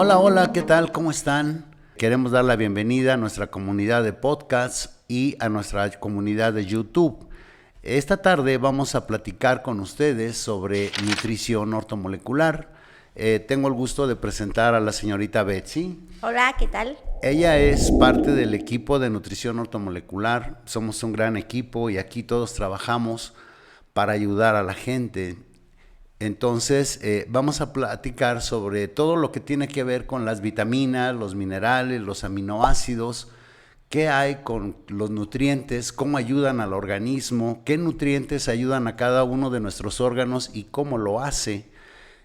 Hola, hola, ¿qué tal? ¿Cómo están? Queremos dar la bienvenida a nuestra comunidad de podcasts y a nuestra comunidad de YouTube. Esta tarde vamos a platicar con ustedes sobre nutrición ortomolecular. Tengo el gusto de presentar a la señorita Betsy. Hola, ¿qué tal? Ella es parte del equipo de nutrición ortomolecular. Somos un gran equipo y aquí todos trabajamos para ayudar a la gente. Entonces, vamos a platicar sobre todo lo que tiene que ver con las vitaminas, los minerales, los aminoácidos, qué hay con los nutrientes, cómo ayudan al organismo, qué nutrientes ayudan a cada uno de nuestros órganos y cómo lo hace.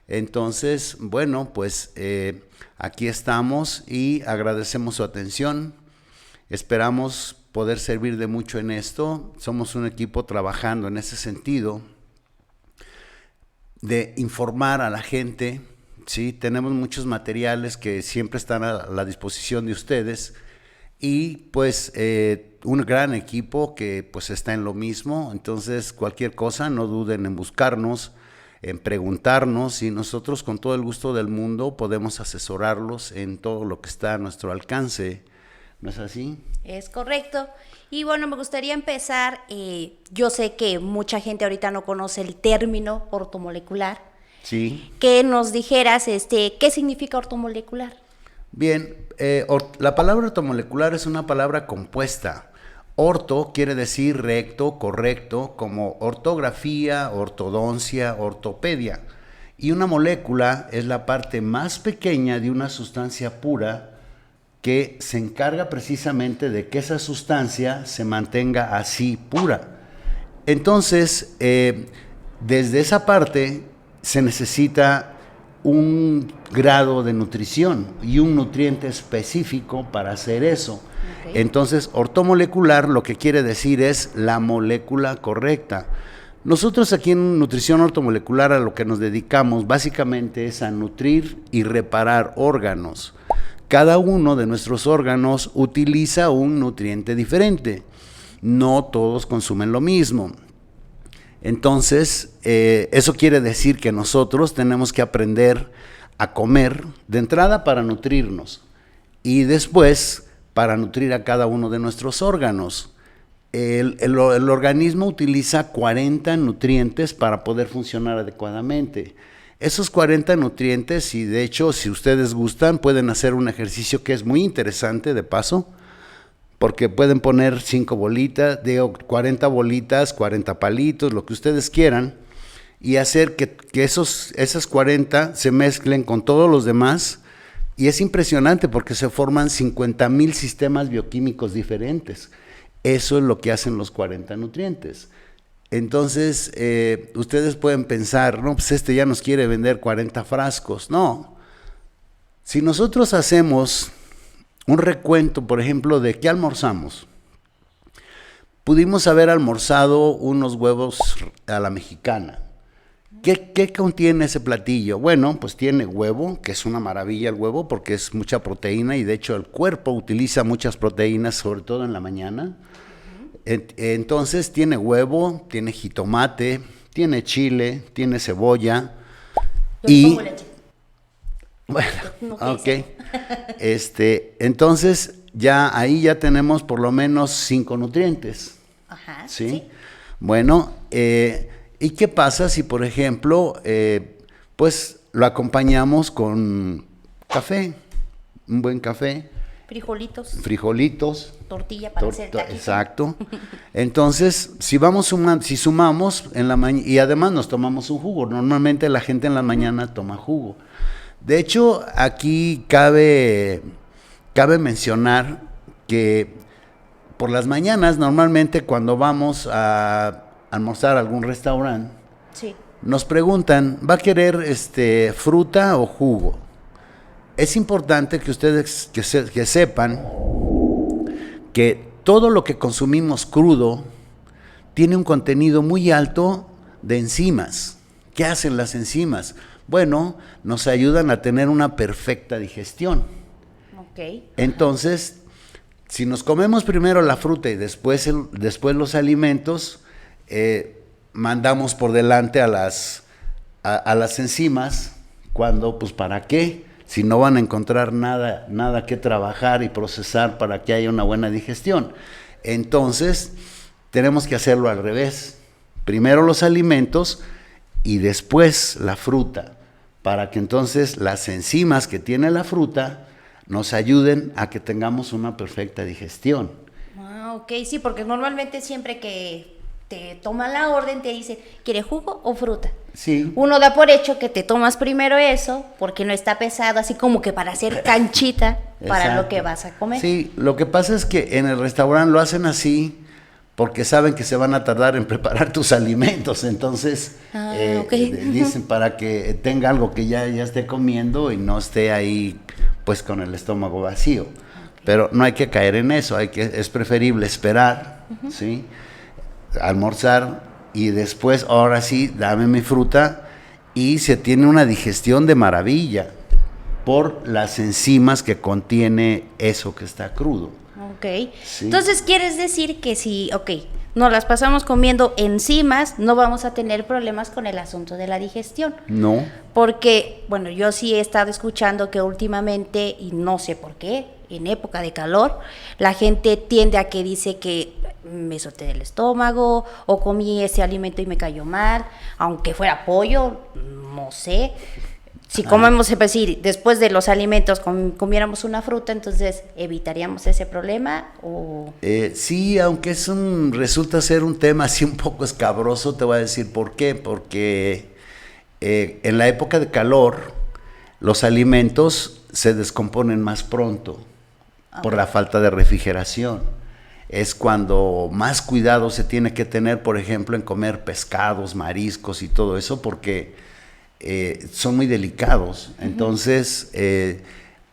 Entonces, bueno, pues aquí estamos y agradecemos su atención. Esperamos poder servir de mucho en esto. Somos un equipo trabajando en ese sentido, de informar a la gente, ¿sí? Tenemos muchos materiales que siempre están a la disposición de ustedes y pues un gran equipo que pues está en lo mismo. Entonces cualquier cosa no duden en buscarnos, en preguntarnos, y nosotros con todo el gusto del mundo podemos asesorarlos en todo lo que está a nuestro alcance. ¿No es así? Es correcto. Y bueno, me gustaría empezar, yo sé que mucha gente ahorita no conoce el término ortomolecular, Sí. que nos dijeras qué significa ortomolecular. Bien, la palabra ortomolecular es una palabra compuesta. Orto quiere decir recto, correcto, como ortografía, ortodoncia, ortopedia. Y una molécula es la parte más pequeña de una sustancia pura que se encarga precisamente de que esa sustancia se mantenga así pura. Entonces, desde esa parte se necesita un grado de nutrición y un nutriente específico para hacer eso. Okay. Entonces, ortomolecular lo que quiere decir es la molécula correcta. Nosotros aquí en nutrición ortomolecular a lo que nos dedicamos básicamente es a nutrir y reparar órganos. Cada uno de nuestros órganos utiliza un nutriente diferente. No todos consumen lo mismo. Entonces, eso quiere decir que nosotros tenemos que aprender a comer de entrada para nutrirnos y después para nutrir a cada uno de nuestros órganos. El organismo utiliza 40 nutrientes para poder funcionar adecuadamente. Esos 40 nutrientes, y de hecho, si ustedes gustan, pueden hacer un ejercicio que es muy interesante de paso, porque pueden poner 5 bolitas, 40 bolitas, 40 palitos, lo que ustedes quieran, y hacer que esas 40 se mezclen con todos los demás, y es impresionante porque se forman 50,000 sistemas bioquímicos diferentes. Eso es lo que hacen los 40 nutrientes. Entonces, ustedes pueden pensar, no, pues ya nos quiere vender 40 frascos. No, si nosotros hacemos un recuento, por ejemplo, de qué almorzamos, pudimos haber almorzado unos huevos a la mexicana. ¿Qué contiene ese platillo? Bueno, pues tiene huevo, que es una maravilla el huevo porque es mucha proteína y de hecho el cuerpo utiliza muchas proteínas, sobre todo en la mañana. Entonces tiene huevo, tiene jitomate, tiene chile, tiene cebolla. Yo le pongo leche. Bueno, No ok. Entonces ahí ya tenemos por lo menos 5 nutrientes. Ajá, ¿Sí? sí. Bueno, ¿y qué pasa si, por ejemplo, pues lo acompañamos con café, un buen café? Frijolitos. Tortilla para hacer taquitos. Exacto. Entonces, si sumamos en la mañana, y además nos tomamos un jugo. Normalmente la gente en la mañana toma jugo. De hecho, aquí cabe mencionar que por las mañanas, normalmente cuando vamos a almorzar a algún restaurante, Sí. nos preguntan, ¿va a querer fruta o jugo? Es importante que ustedes que sepan que todo lo que consumimos crudo tiene un contenido muy alto de enzimas. ¿Qué hacen las enzimas? Bueno, nos ayudan a tener una perfecta digestión. Ok. Entonces, si nos comemos primero la fruta y después los alimentos, mandamos por delante a las enzimas, cuando, pues, ¿para qué? si no van a encontrar nada que trabajar y procesar para que haya una buena digestión. Entonces, tenemos que hacerlo al revés. Primero los alimentos y después la fruta, para que entonces las enzimas que tiene la fruta nos ayuden a que tengamos una perfecta digestión. Ah, ok, sí, porque normalmente siempre que te toman la orden te dicen, ¿quiere jugo o fruta? Sí. Uno da por hecho que te tomas primero eso, porque no está pesado, así como que para hacer canchita para Exacto. lo que vas a comer. Sí, lo que pasa es que en el restaurante lo hacen así porque saben que se van a tardar en preparar tus alimentos, entonces okay. Dicen para que tenga algo que ya esté comiendo y no esté ahí pues con el estómago vacío. Okay. Pero no hay que caer en eso, es preferible esperar, ¿sí? Almorzar y después, ahora sí, dame mi fruta y se tiene una digestión de maravilla por las enzimas que contiene eso que está crudo. Ok, sí. Entonces quieres decir que si, nos las pasamos comiendo enzimas, no vamos a tener problemas con el asunto de la digestión. No. Porque, bueno, yo sí he estado escuchando que últimamente, y no sé por qué, en época de calor, la gente tiende a que dice que me solté del estómago o comí ese alimento y me cayó mal, aunque fuera pollo, no sé. Si comemos, es decir, después de los alimentos comiéramos una fruta, entonces evitaríamos ese problema o... Sí, aunque resulta ser un tema así un poco escabroso, te voy a decir por qué. Porque en la época de calor los alimentos se descomponen más pronto por la falta de refrigeración. Es cuando más cuidado se tiene que tener, por ejemplo, en comer pescados, mariscos y todo eso, porque son muy delicados. Entonces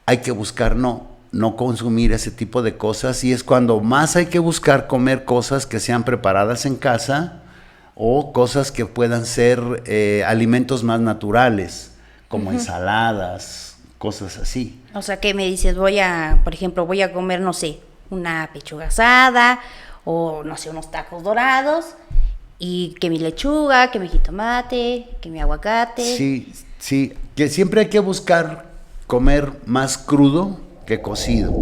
hay que buscar no consumir ese tipo de cosas, y es cuando más hay que buscar comer cosas que sean preparadas en casa o cosas que puedan ser alimentos más naturales, como ensaladas, cosas así. O sea, que me dices, por ejemplo, voy a comer, no sé, una pechuga asada o, no sé, unos tacos dorados, y que mi lechuga, que mi jitomate, que mi aguacate. Sí, que siempre hay que buscar comer más crudo que cocido.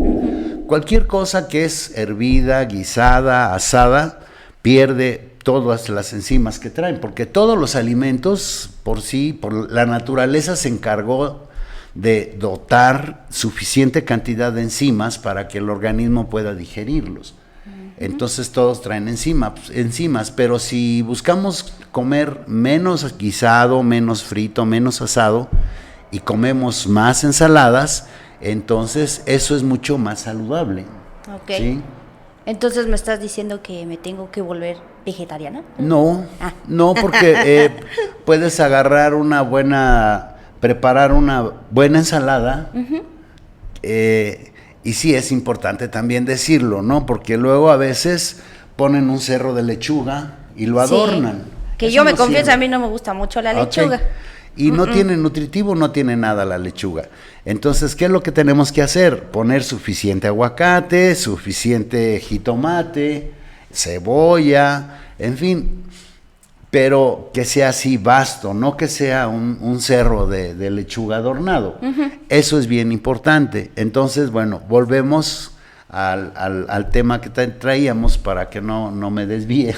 Cualquier cosa que es hervida, guisada, asada, pierde todas las enzimas que traen, porque todos los alimentos por sí, por la naturaleza se encargó de dotar suficiente cantidad de enzimas para que el organismo pueda digerirlos. Entonces todos traen enzimas, pero si buscamos comer menos guisado, menos frito, menos asado y comemos más ensaladas, entonces eso es mucho más saludable. Ok. ¿Sí? Entonces me estás diciendo que me tengo que volver vegetariana. No, porque puedes preparar una buena ensalada. Y sí es importante también decirlo, ¿no? Porque luego a veces ponen un cerro de lechuga y lo adornan. Que Eso yo me no confieso, sirve. a mí no me gusta mucho la lechuga. Okay. Y no tiene nutritivo, no tiene nada la lechuga. Entonces, ¿qué es lo que tenemos que hacer? Poner suficiente aguacate, suficiente jitomate, cebolla, en fin, pero que sea así vasto, no que sea un cerro de lechuga adornado. Eso es bien importante. Entonces, bueno, volvemos al tema que traíamos para que no me desvíe.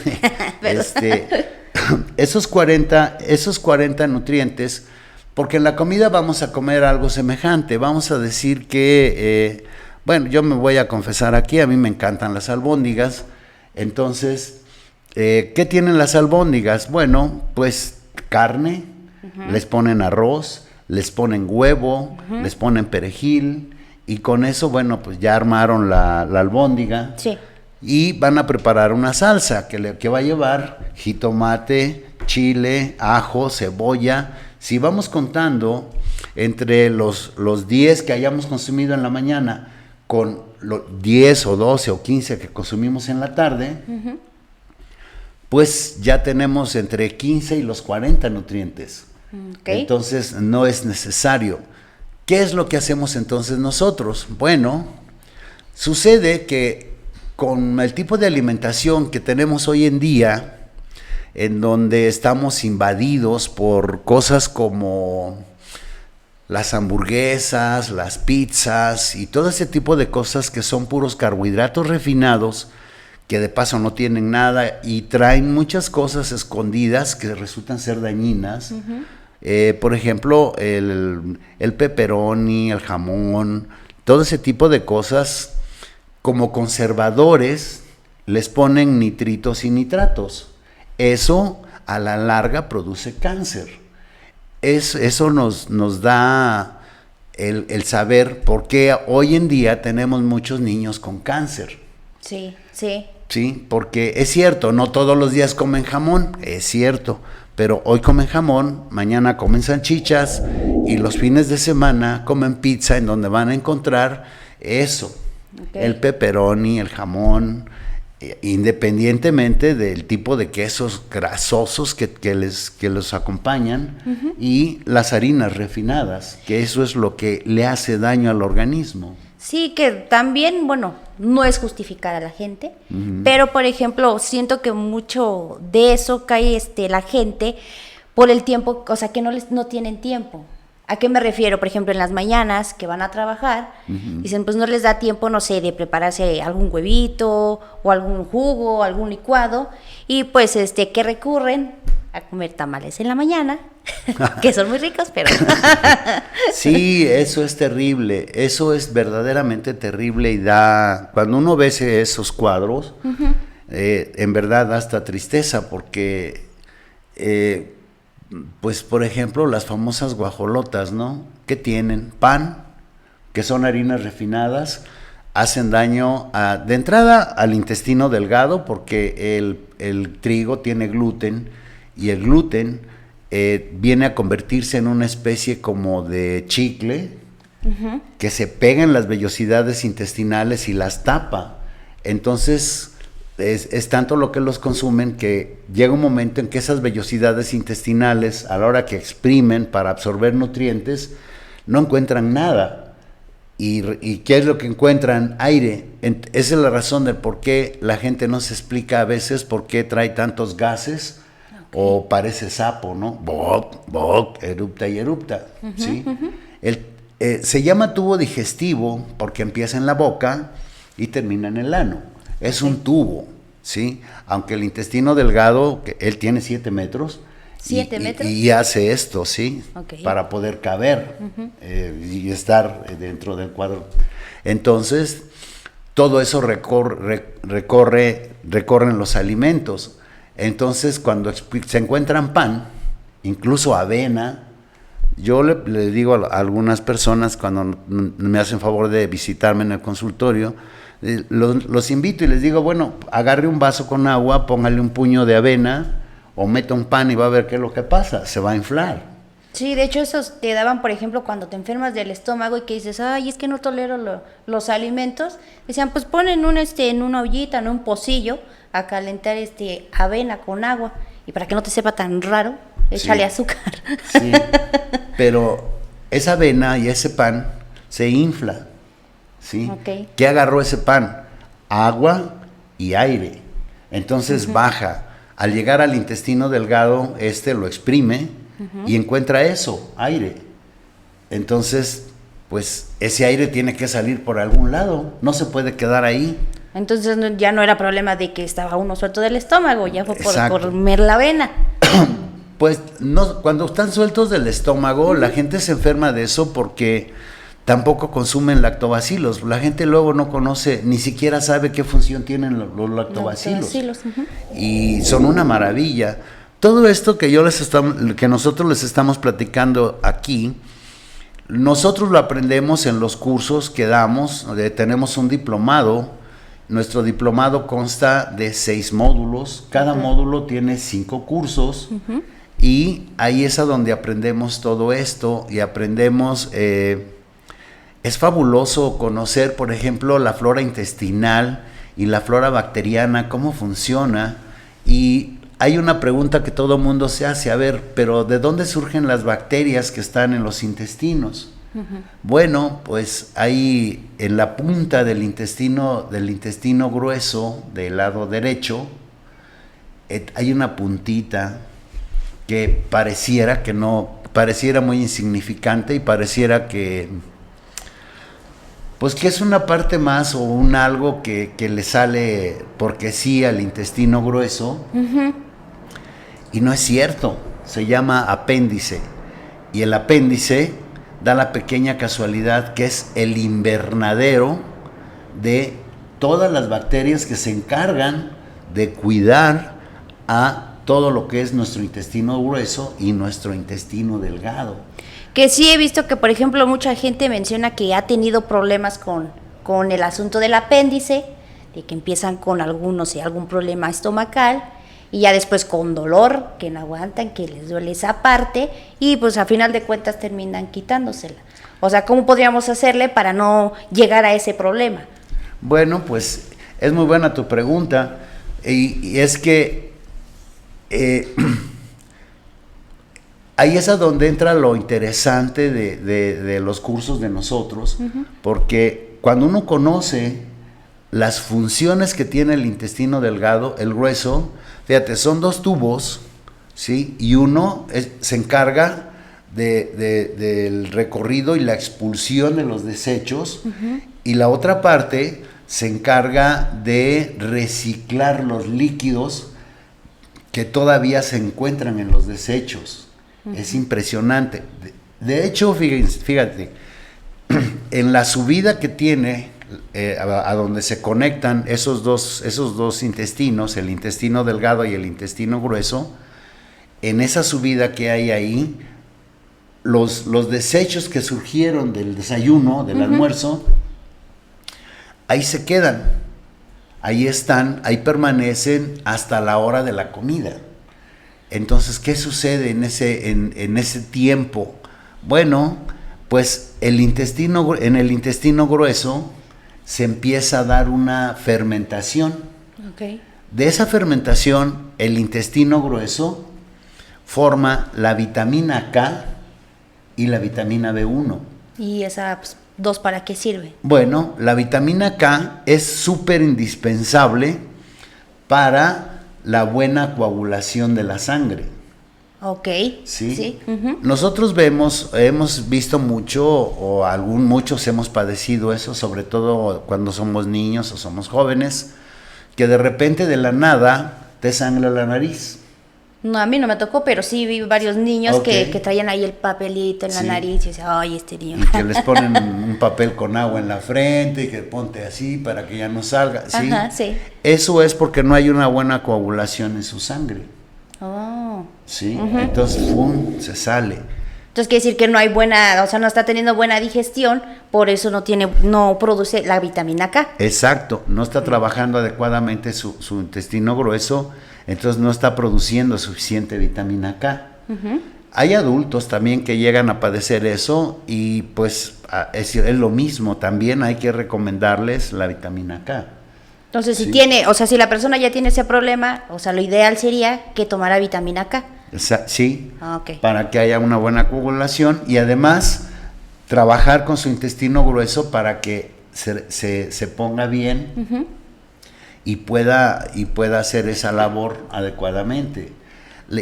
Esos 40 nutrientes, porque en la comida vamos a comer algo semejante. Vamos a decir que, yo me voy a confesar aquí, a mí me encantan las albóndigas. Entonces, ¿qué tienen las albóndigas? Bueno, pues carne, les ponen arroz, les ponen huevo, les ponen perejil, y con eso, pues ya armaron la albóndiga. Sí. Y van a preparar una salsa que va a llevar jitomate, chile, ajo, cebolla. Si vamos contando entre los 10 que hayamos consumido en la mañana con los 10 o 12 o 15 que consumimos en la tarde, pues ya tenemos entre 15 y los 40 nutrientes. Okay. Entonces no es necesario. ¿Qué es lo que hacemos entonces nosotros? Bueno, sucede que con el tipo de alimentación que tenemos hoy en día, en donde estamos invadidos por cosas como las hamburguesas, las pizzas y todo ese tipo de cosas que son puros carbohidratos refinados, que de paso no tienen nada y traen muchas cosas escondidas que resultan ser dañinas. Por ejemplo, el pepperoni, el jamón, todo ese tipo de cosas, como conservadores, les ponen nitritos y nitratos. Eso a la larga produce cáncer. Eso nos da el saber por qué hoy en día tenemos muchos niños con cáncer. Sí, sí. Sí, porque es cierto, no todos los días comen jamón, es cierto, pero hoy comen jamón, mañana comen salchichas y los fines de semana comen pizza, en donde van a encontrar eso, el pepperoni, el jamón, independientemente del tipo de quesos grasosos que los acompañan, y las harinas refinadas, que eso es lo que le hace daño al organismo. Sí, que también, bueno, no es justificar a la gente, pero por ejemplo, siento que mucho de eso cae la gente por el tiempo, o sea, que no tienen tiempo. ¿A qué me refiero? Por ejemplo, en las mañanas que van a trabajar, dicen, pues no les da tiempo, no sé, de prepararse algún huevito o algún jugo, algún licuado, y pues que recurren a comer tamales en la mañana, que son muy ricos, pero... Sí, eso es terrible, eso es verdaderamente terrible y cuando uno ve esos cuadros, en verdad da hasta tristeza porque, pues por ejemplo, las famosas guajolotas, ¿no? ¿Qué tienen? Pan, que son harinas refinadas, hacen daño de entrada al intestino delgado porque el trigo tiene gluten y el gluten viene a convertirse en una especie como de chicle que se pega en las vellosidades intestinales y las tapa. Entonces es tanto lo que los consumen que llega un momento en que esas vellosidades intestinales, a la hora que exprimen para absorber nutrientes, no encuentran nada. ¿Y qué es lo que encuentran? Aire. Esa es la razón de por qué la gente no se explica a veces por qué trae tantos gases. O parece sapo, ¿no? Boc, boc, erupta y erupta, ¿sí? Se llama tubo digestivo porque empieza en la boca y termina en el ano. Es un tubo, ¿sí? Aunque el intestino delgado, que él tiene 7 metros. ¿7 metros? Y hace esto, ¿sí? Para poder caber y estar dentro del cuadro. Entonces, todo eso recorren los alimentos. Entonces, cuando se encuentran pan, incluso avena, yo le digo a algunas personas cuando me hacen favor de visitarme en el consultorio, los invito y les digo, bueno, agarre un vaso con agua, póngale un puño de avena o meta un pan y va a ver qué es lo que pasa, se va a inflar. Sí, de hecho esos te daban, por ejemplo, cuando te enfermas del estómago y que dices, ay, es que no tolero los alimentos, decían, pues ponen en una ollita, en un pocillo, a calentar avena con agua, y para que no te sepa tan raro, échale azúcar. Sí, pero esa avena y ese pan se infla, ¿sí? ¿Qué agarró ese pan? Agua y aire. Entonces baja. Al llegar al intestino delgado, lo exprime y encuentra eso, aire. Entonces, pues ese aire tiene que salir por algún lado, no se puede quedar ahí. Entonces ya no era problema de que estaba uno suelto del estómago, ya fue por comer la avena. Pues no, cuando están sueltos del estómago, la gente se enferma de eso porque tampoco consumen lactobacilos. La gente luego no conoce, ni siquiera sabe qué función tienen los lactobacilos. Y son una maravilla. Todo esto que nosotros les estamos platicando aquí, nosotros lo aprendemos en los cursos que damos. Tenemos un diplomado. Nuestro diplomado consta de 6 módulos, cada módulo tiene 5 cursos y ahí es a donde aprendemos todo esto y aprendemos, es fabuloso conocer, por ejemplo, la flora intestinal y la flora bacteriana, cómo funciona. Y hay una pregunta que todo mundo se hace, a ver, pero ¿de dónde surgen las bacterias que están en los intestinos? Bueno, pues ahí en la punta del intestino grueso del lado derecho hay una puntita que pareciera que no pareciera muy insignificante y pareciera que, pues que es una parte más o un algo que le sale porque sí al intestino grueso. Y no es cierto, se llama apéndice. Y el apéndice da la pequeña casualidad que es el invernadero de todas las bacterias que se encargan de cuidar a todo lo que es nuestro intestino grueso y nuestro intestino delgado. Que sí he visto que, por ejemplo, mucha gente menciona que ha tenido problemas con el asunto del apéndice, de que empiezan con algún problema estomacal, y ya después con dolor, que no aguantan, que les duele esa parte, y pues a final de cuentas terminan quitándosela. O sea, ¿cómo podríamos hacerle para no llegar a ese problema? Bueno, pues es muy buena tu pregunta, y es que ahí es a donde entra lo interesante de los cursos de nosotros, porque cuando uno conoce las funciones que tiene el intestino delgado, el grueso, fíjate, son 2 tubos, ¿sí? Y uno se encarga del recorrido y la expulsión de los desechos, y la otra parte se encarga de reciclar los líquidos que todavía se encuentran en los desechos. Es impresionante. De hecho, fíjate, en la subida que tiene a donde se conectan esos dos intestinos, el intestino delgado y el intestino grueso, en esa subida que hay ahí, los desechos que surgieron del desayuno, del almuerzo, ahí se quedan, ahí están, ahí permanecen hasta la hora de la comida. Entonces, ¿qué sucede en ese tiempo? Bueno, pues en el intestino grueso se empieza a dar una fermentación. Okay. De esa fermentación, el intestino grueso forma la vitamina K y la vitamina B1. ¿Y esas 2 para qué sirve? Bueno, la vitamina K es súper indispensable para la buena coagulación de la sangre. Ok. Sí. Nosotros hemos visto mucho, o muchos hemos padecido eso, sobre todo cuando somos niños o somos jóvenes, que de repente de la nada te sangra la nariz. No, a mí no me tocó, pero sí vi varios niños que traían ahí el papelito en la nariz y decían, ay, este niño. Y que les ponen un papel con agua en la frente y que ponte así para que ya no salga. ¿Sí? Ajá, sí. Eso es porque no hay una buena coagulación en su sangre. Oh. Sí, entonces ¡pum!, se sale. Entonces quiere decir que no hay no está teniendo buena digestión, por eso no produce la vitamina K. Exacto, no está trabajando adecuadamente su intestino grueso, entonces no está produciendo suficiente vitamina K. Hay adultos también que llegan a padecer eso y pues es lo mismo, también hay que recomendarles la vitamina K. Entonces, Sí. si la persona ya tiene ese problema, lo ideal sería que tomara vitamina K. Sí, Okay. Para que haya una buena coagulación y además trabajar con su intestino grueso para que se ponga bien y pueda hacer esa labor adecuadamente.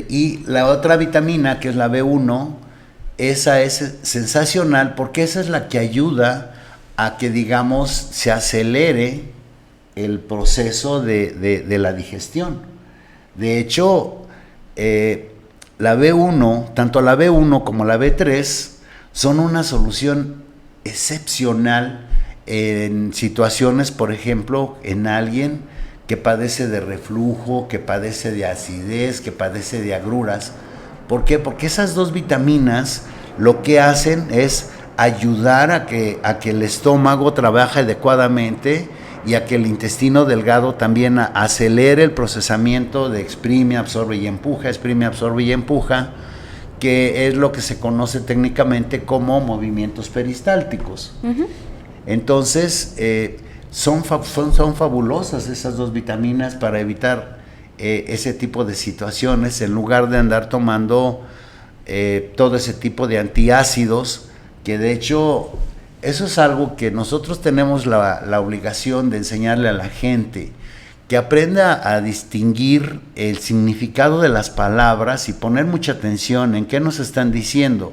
Y la otra vitamina, que es la B1, esa es sensacional porque esa es la que ayuda a que, digamos, se acelere el proceso de la digestión. De hecho, la B1, tanto la B1 como la B3, son una solución excepcional en situaciones, por ejemplo, en alguien que padece de reflujo, que padece de acidez, que padece de agruras. ¿Por qué? Porque esas 2 vitaminas lo que hacen es ayudar a que el estómago trabaje adecuadamente y a que el intestino delgado también acelere el procesamiento de exprime, absorbe y empuja, que es lo que se conoce técnicamente como movimientos peristálticos. Entonces, son fabulosas esas 2 vitaminas para evitar ese tipo de situaciones, en lugar de andar tomando todo ese tipo de antiácidos, que de hecho eso es algo que nosotros tenemos la obligación de enseñarle a la gente, que aprenda a distinguir el significado de las palabras y poner mucha atención en qué nos están diciendo.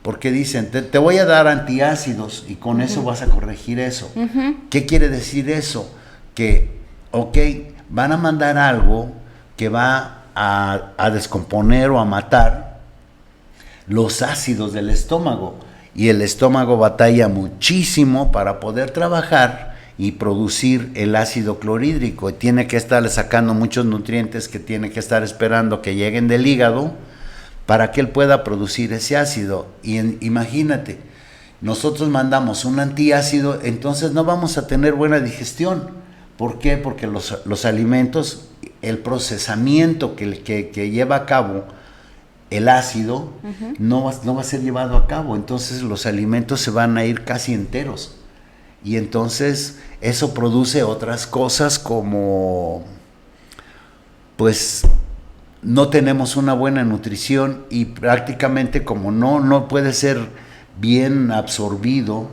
Porque dicen, te voy a dar antiácidos y con eso vas a corregir eso. ¿Qué quiere decir eso? Que, ok, van a mandar algo que va a descomponer o a matar los ácidos del estómago. Y el estómago batalla muchísimo para poder trabajar y producir el ácido clorhídrico. Y tiene que estarle sacando muchos nutrientes que tiene que estar esperando que lleguen del hígado para que él pueda producir ese ácido. Y imagínate, nosotros mandamos un antiácido, entonces no vamos a tener buena digestión. ¿Por qué? Porque los alimentos, el procesamiento que lleva a cabo el ácido, no va a ser llevado a cabo. Entonces los alimentos se van a ir casi enteros. Y entonces eso produce otras cosas como, pues, no tenemos una buena nutrición y prácticamente como no puede ser bien absorbido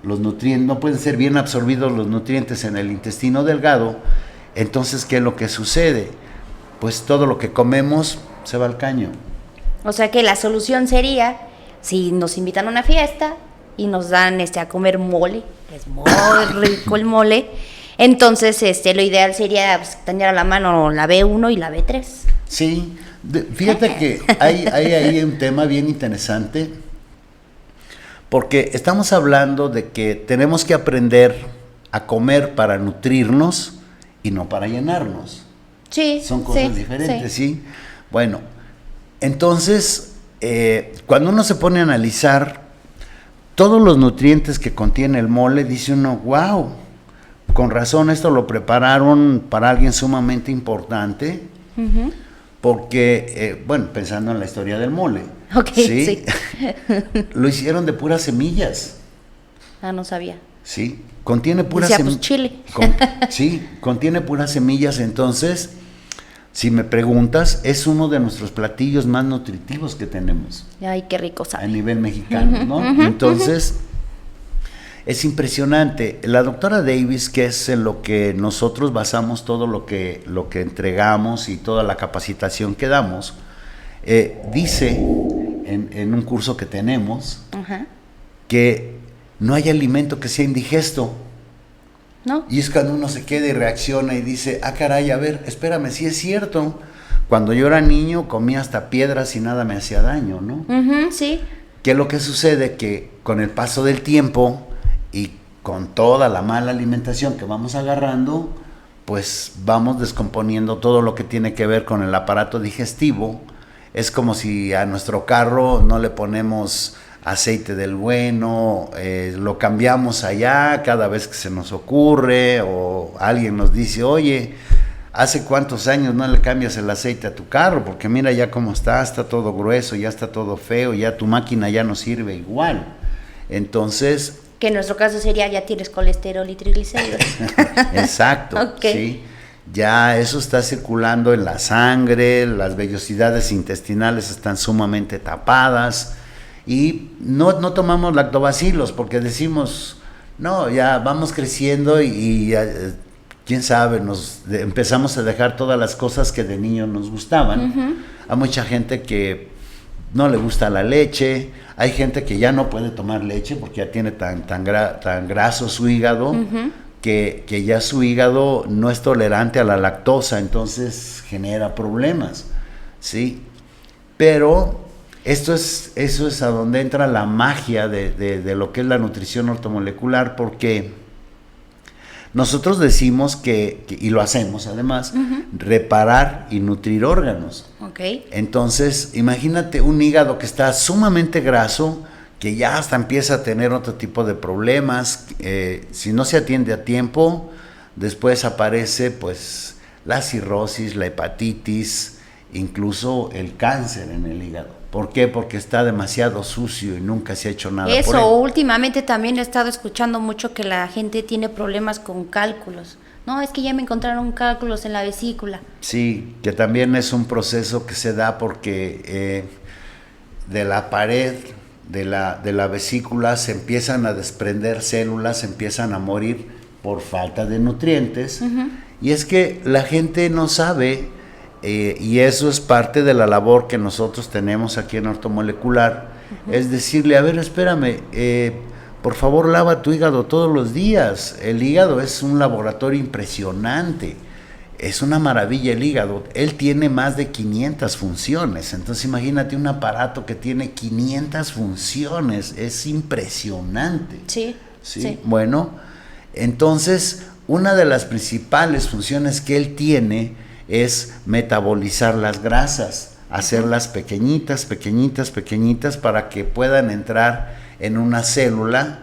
los nutrientes, no pueden ser bien absorbidos los nutrientes en el intestino delgado, entonces ¿qué es lo que sucede? Pues todo lo que comemos se va al caño. O sea que la solución sería, si nos invitan a una fiesta y nos dan a comer mole, que es muy rico el mole, entonces lo ideal sería pues, tener a la mano la B1 y la B3. Sí, fíjate que hay ahí un tema bien interesante, porque estamos hablando de que tenemos que aprender a comer para nutrirnos y no para llenarnos. Sí, son cosas diferentes, ¿sí? Bueno, entonces, cuando uno se pone a analizar todos los nutrientes que contiene el mole, dice uno, wow, con razón esto lo prepararon para alguien sumamente importante, porque, bueno, pensando en la historia del mole, ¿sí? Lo hicieron de puras semillas. Ah, no sabía. Sí, contiene puras semillas. Pues chile. Sí, contiene puras semillas, entonces, si me preguntas, es uno de nuestros platillos más nutritivos que tenemos. Ay, qué rico sabe. A nivel mexicano, ¿no? Entonces, es impresionante. La doctora Davis, que es en lo que nosotros basamos todo lo que entregamos y toda la capacitación que damos, dice en un curso que tenemos que no hay alimento que sea indigesto. ¿No? Y es cuando uno se queda y reacciona y dice, ah, caray, a ver, espérame, sí es cierto. Cuando yo era niño comía hasta piedras y nada me hacía daño, ¿no? Sí. ¿Qué es lo que sucede? Que con el paso del tiempo y con toda la mala alimentación que vamos agarrando, pues vamos descomponiendo todo lo que tiene que ver con el aparato digestivo. Es como si a nuestro carro no le ponemos aceite del bueno, lo cambiamos allá cada vez que se nos ocurre, o alguien nos dice, oye, ¿hace cuántos años no le cambias el aceite a tu carro? Porque mira ya cómo está todo grueso, ya está todo feo, ya tu máquina ya no sirve igual. Entonces... Que en nuestro caso sería, ya tienes colesterol y triglicéridos. Exacto, sí. Ya eso está circulando en la sangre, las vellosidades intestinales están sumamente tapadas, y no tomamos lactobacilos porque decimos, no, ya vamos creciendo y quién sabe, empezamos a dejar todas las cosas que de niño nos gustaban. Hay mucha gente que no le gusta la leche, hay gente que ya no puede tomar leche porque ya tiene tan graso su hígado, que ya su hígado no es tolerante a la lactosa, entonces genera problemas, ¿sí? Pero eso es a donde entra la magia de lo que es la nutrición ortomolecular, porque nosotros decimos que y lo hacemos además, reparar y nutrir órganos. Entonces, imagínate un hígado que está sumamente graso, que ya hasta empieza a tener otro tipo de problemas, si no se atiende a tiempo, después aparece pues la cirrosis, la hepatitis, incluso el cáncer en el hígado. ¿Por qué? Porque está demasiado sucio y nunca se ha hecho nada por él. Últimamente también he estado escuchando mucho que la gente tiene problemas con cálculos. No, es que ya me encontraron cálculos en la vesícula. Sí, que también es un proceso que se da porque de la pared de la vesícula se empiezan a desprender células, se empiezan a morir por falta de nutrientes, Y es que la gente no sabe, y eso es parte de la labor que nosotros tenemos aquí en Ortomolecular, es decirle, a ver, espérame, por favor lava tu hígado todos los días. El hígado es un laboratorio impresionante, es una maravilla el hígado. Él tiene más de 500 funciones, entonces imagínate un aparato que tiene 500 funciones, es impresionante. Sí, sí. Bueno, entonces una de las principales funciones que él tiene es metabolizar las grasas, hacerlas pequeñitas, pequeñitas, pequeñitas para que puedan entrar en una célula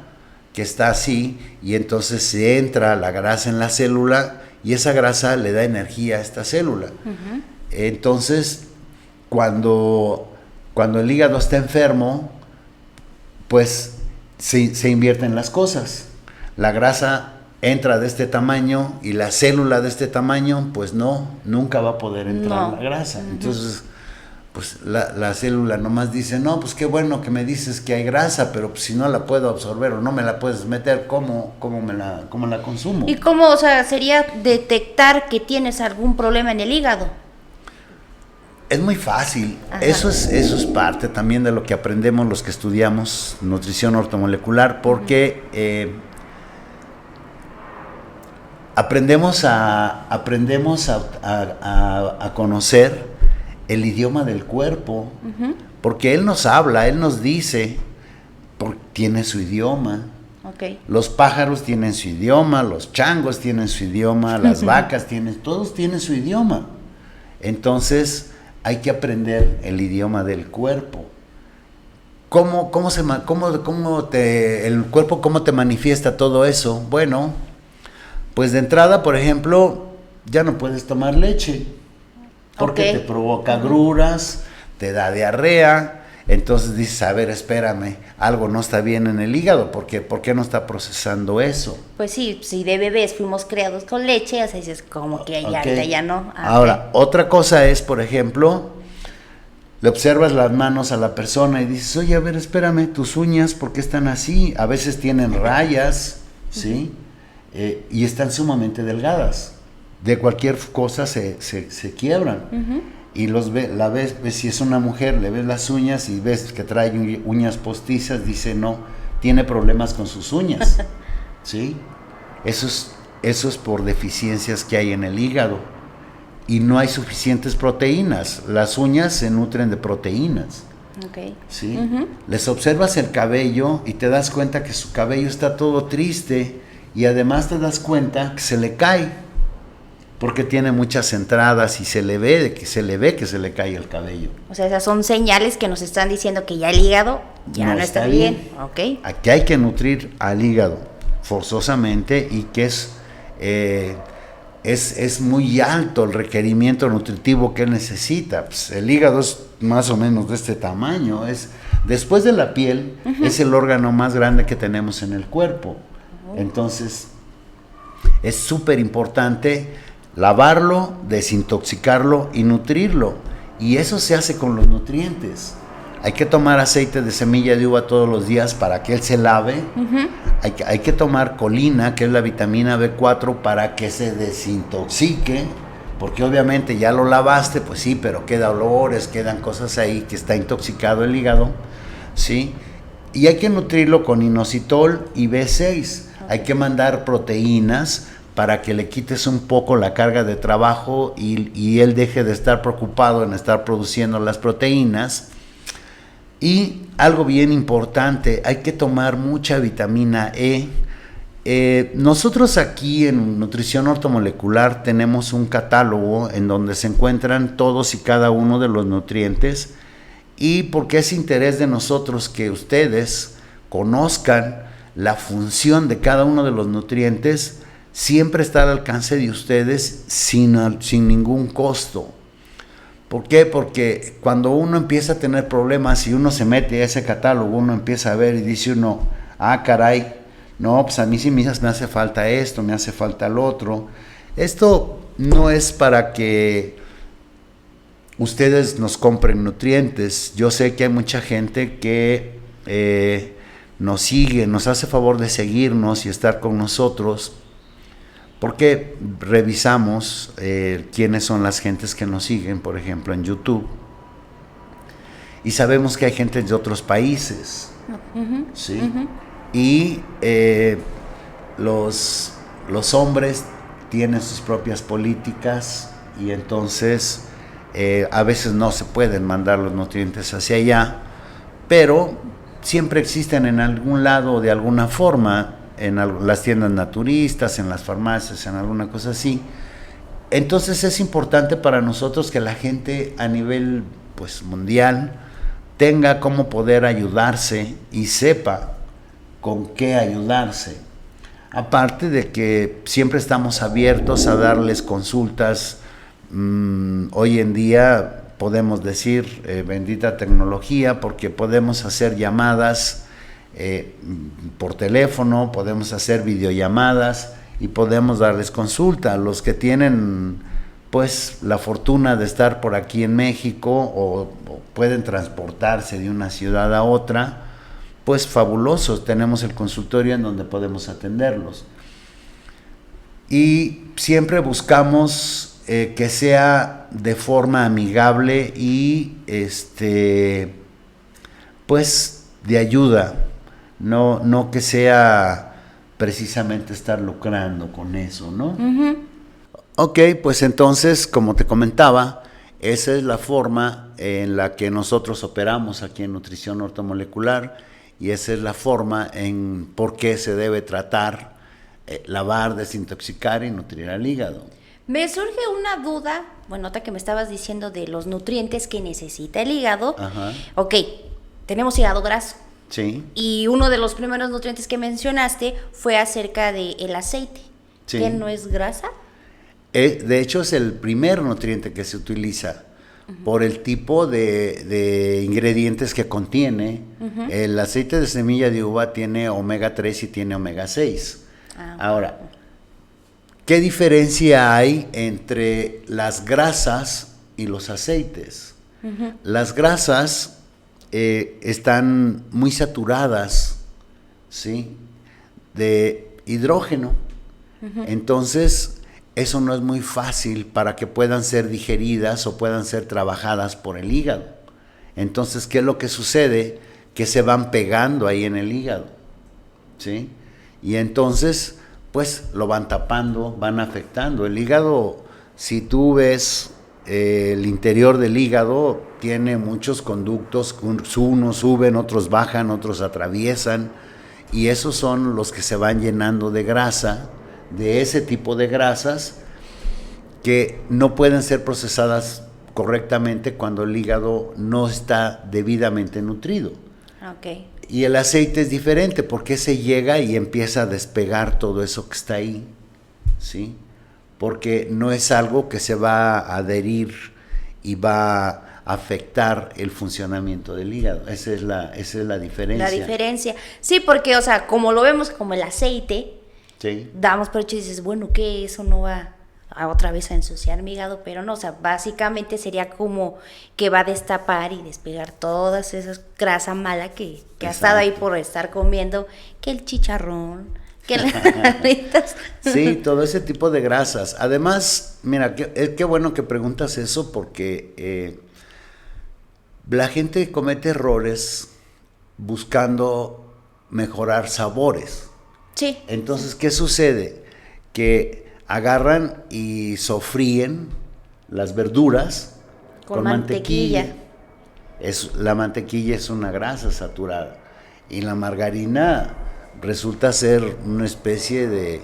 que está así, y entonces se entra la grasa en la célula y esa grasa le da energía a esta célula. Entonces, cuando el hígado está enfermo, pues se invierten las cosas. La grasa entra de este tamaño y la célula de este tamaño, pues nunca va a poder entrar la grasa. Entonces, pues la célula nomás dice, no, pues qué bueno que me dices que hay grasa, pero pues, si no la puedo absorber o no me la puedes meter, ¿cómo la consumo? ¿Y cómo, o sea, sería detectar que tienes algún problema en el hígado? Es muy fácil. Eso es parte también de lo que aprendemos los que estudiamos nutrición ortomolecular, porque aprendemos a conocer el idioma del cuerpo, porque él nos habla, él nos dice, tiene su idioma. Okay. Los pájaros tienen su idioma, los changos tienen su idioma, las vacas todos tienen su idioma. Entonces hay que aprender el idioma del cuerpo. El cuerpo cómo te manifiesta todo eso? Bueno, pues de entrada, por ejemplo, ya no puedes tomar leche, porque te provoca agruras, te da diarrea. Entonces dices, a ver, espérame, algo no está bien en el hígado, porque ¿por qué no está procesando eso? Pues sí, si de bebés fuimos criados con leche, o sea, dices, como que ya no. Ahora, otra cosa es, por ejemplo, le observas las manos a la persona y dices, oye, a ver, espérame, tus uñas, ¿por qué están así? A veces tienen rayas, ¿sí? Y están sumamente delgadas. De cualquier cosa se quiebran. Y la ves, si es una mujer, le ves las uñas y ves que trae uñas postizas, dice, no, tiene problemas con sus uñas. ¿Sí? Eso es por deficiencias que hay en el hígado. Y no hay suficientes proteínas. Las uñas se nutren de proteínas. ¿Sí? Les observas el cabello y te das cuenta que su cabello está todo triste, y además te das cuenta que se le cae, porque tiene muchas entradas y se le ve que se le cae el cabello. O sea, esas son señales que nos están diciendo que ya el hígado ya no está bien. Okay. Aquí hay que nutrir al hígado forzosamente, y que es muy alto el requerimiento nutritivo que él necesita. Pues el hígado es más o menos de este tamaño, después de la piel, es el órgano más grande que tenemos en el cuerpo. Entonces es súper importante lavarlo, desintoxicarlo y nutrirlo, y eso se hace con los nutrientes. Hay que tomar aceite de semilla de uva todos los días para que él se lave. Hay que tomar colina, que es la vitamina B4, para que se desintoxique, porque obviamente ya lo lavaste, pues sí, pero queda olores, quedan cosas ahí, que está intoxicado el hígado, ¿sí? Y hay que nutrirlo con inositol y B6. Hay que mandar proteínas para que le quites un poco la carga de trabajo y él deje de estar preocupado en estar produciendo las proteínas. Y algo bien importante, hay que tomar mucha vitamina E. Nosotros aquí en Nutrición Ortomolecular tenemos un catálogo en donde se encuentran todos y cada uno de los nutrientes, y porque es interés de nosotros que ustedes conozcan la función de cada uno de los nutrientes, siempre está al alcance de ustedes sin ningún costo. ¿Por qué? Porque cuando uno empieza a tener problemas y uno se mete a ese catálogo, uno empieza a ver y dice uno, caray, no, pues a mí sí me hace falta esto, me hace falta lo otro. Esto no es para que ustedes nos compren nutrientes. Yo sé que hay mucha gente que nos sigue, nos hace favor de seguirnos y estar con nosotros, Porque revisamos quiénes son las gentes que nos siguen, por ejemplo, en YouTube, y sabemos que hay gente de otros países, ¿sí? Y los hombres tienen sus propias políticas y entonces a veces no se pueden mandar los nutrientes hacia allá, pero siempre existen en algún lado de alguna forma, en las tiendas naturistas, en las farmacias, en alguna cosa así. Entonces es importante para nosotros que la gente a nivel pues mundial tenga cómo poder ayudarse y sepa con qué ayudarse. Aparte de que siempre estamos abiertos a darles consultas. Hoy en día podemos decir bendita tecnología, porque podemos hacer llamadas por teléfono, podemos hacer videollamadas y podemos darles consulta. A los que tienen pues la fortuna de estar por aquí en México o pueden transportarse de una ciudad a otra, pues fabulosos, tenemos el consultorio en donde podemos atenderlos. Y siempre buscamos que sea de forma amigable y pues de ayuda, no que sea precisamente estar lucrando con eso, ¿no? Ok, pues entonces, como te comentaba, esa es la forma en la que nosotros operamos aquí en Nutrición Ortomolecular, y esa es la forma en por qué se debe tratar, lavar, desintoxicar y nutrir al hígado. Me surge una duda, bueno, ahorita que me estabas diciendo de los nutrientes que necesita el hígado. Ajá. Ok, tenemos hígado graso. Sí. Y uno de los primeros nutrientes que mencionaste fue acerca del aceite, Sí. que no es grasa. De hecho, es el primer nutriente que se utiliza por el tipo de ingredientes que contiene. El aceite de semilla de uva tiene omega 3 y tiene omega 6. Ahora, ¿qué diferencia hay entre las grasas y los aceites? Las grasas están muy saturadas, ¿sí?, de hidrógeno. Entonces, eso no es muy fácil para que puedan ser digeridas o puedan ser trabajadas por el hígado. Entonces, ¿qué es lo que sucede? Que se van pegando ahí en el hígado, ¿sí? Y entonces, pues, lo van tapando, van afectando. El hígado, si tú ves el interior del hígado, tiene muchos conductos, unos suben, otros bajan, otros atraviesan, y esos son los que se van llenando de grasa, de ese tipo de grasas que no pueden ser procesadas correctamente cuando el hígado no está debidamente nutrido. Okay. Y el aceite es diferente porque se llega y empieza a despegar todo eso que está ahí, ¿sí? Porque no es algo que se va a adherir y va a afectar el funcionamiento del hígado. Esa es la diferencia. La diferencia. Sí, porque, o sea, como lo vemos como el aceite, Sí. damos por hecho y dices, bueno, que eso no va a otra vez a ensuciar mi hígado, pero no, o sea, básicamente sería como que va a destapar y despegar todas esas grasa mala que ha estado ahí por estar comiendo, que el chicharrón, que las carnitas. Sí, todo ese tipo de grasas. Además, mira, qué bueno que preguntas eso, porque la gente comete errores buscando mejorar sabores. Sí. Entonces, ¿qué sucede? Que agarran y sofríen las verduras con mantequilla. La mantequilla es una grasa saturada y la margarina resulta ser una especie de,